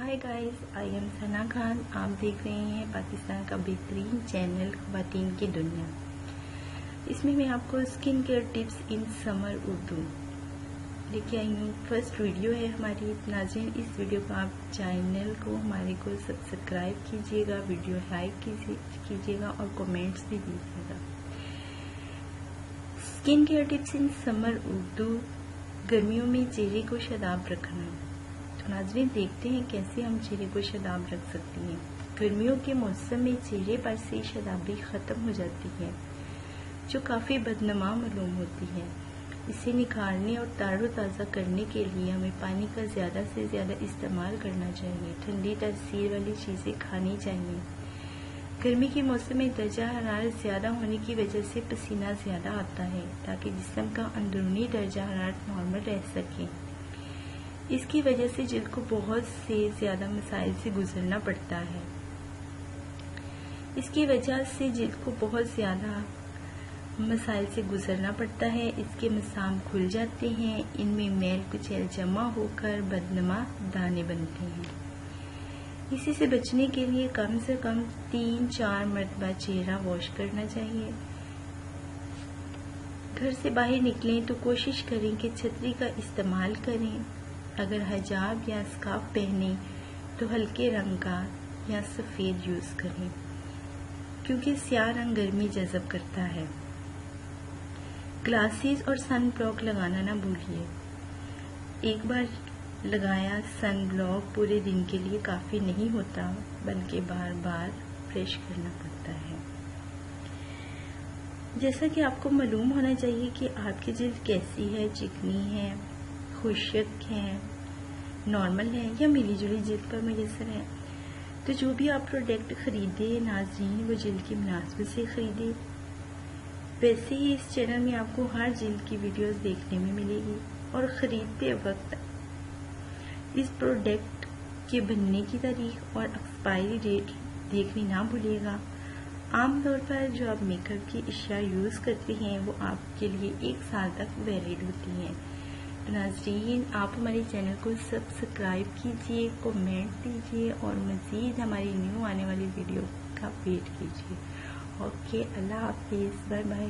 Hi guys, I am Sana Khan. आप देख रहे हैं पाकिस्तान का बेहतरीन चैनल ख्वातीन की दुनिया। इसमें मैं आपको skin care tips in summer Urdu लेके आई हूँ। फर्स्ट वीडियो है हमारी। नाज़रीन, इस वीडियो को आप चैनल को हमारे को सब्सक्राइब कीजिएगा, वीडियो लाइक कीजिएगा और कमेंट्स भी दीजिएगा। Skin care tips in summer Urdu, गर्मियों में चेहरे को शादाब रखना। तो नाज़रीन, देखते हैं कैसे हम चेहरे को शादाब रख सकती हैं। गर्मियों के मौसम में चेहरे पर से शादाबी ख़त्म हो जाती है, जो काफ़ी बदनमा मालूम होती है। इसे निखारने और ताज़ा करने के लिए हमें पानी का ज़्यादा से ज़्यादा इस्तेमाल करना चाहिए। ठंडी तासीर वाली चीज़ें खानी चाहिए। गर्मी के मौसम में दर्जा हरारत ज़्यादा होने की वजह से पसीना ज़्यादा आता है, ताकि जिस्म का अंदरूनी दर्जा हरारत नॉर्मल रह सके। इसकी वजह से जिल्द को बहुत से ज़्यादा मसाइल से गुजरना पड़ता है। इसके मसाम खुल जाते हैं, इनमें मैल कुचैल जमा होकर बदनमा दाने बनते हैं। इसी से बचने के लिए कम से कम 3-4 मरतबा चेहरा वॉश करना चाहिए। घर से बाहर निकलें तो कोशिश करें कि छतरी का इस्तेमाल करें। अगर हिजाब या स्कार्फ पहने तो हल्के रंग का या सफ़ेद यूज़ करें, क्योंकि स्याह रंग गर्मी जज़ब करता है। ग्लासेस और सन ब्लॉक लगाना ना भूलिए। एक बार लगाया सन ब्लॉक पूरे दिन के लिए काफ़ी नहीं होता, बल्कि बार बार फ्रेश करना पड़ता है। जैसा कि आपको मालूम होना चाहिए कि आपकी जिल्द कैसी है, चिकनी है, खुश्क है, नॉर्मल है या मिली जुली जिल्द पर मुयस्सर है। तो जो भी आप प्रोडक्ट खरीदे नाज़रीन, वो जिल्द की मुनासिबत से खरीदे। वैसे ही इस चैनल में आपको हर जिल्द की वीडियोस देखने में मिलेगी, और ख़रीदते वक्त इस प्रोडक्ट के बनने की तारीख और एक्सपायरी डेट देखनी ना भूलिएगा। आमतौर पर जो आप मेकअप की अशिया यूज़ करते हैं वो आपके लिए 1 साल तक वैलिड होती हैं। तो नाज़रीन, आप हमारे चैनल को सब्सक्राइब कीजिए, कमेंट दीजिए और मज़ीद हमारी न्यू आने वाली वीडियो का वेट कीजिए। ओके, अल्लाह हाफिज़, बाय बाय।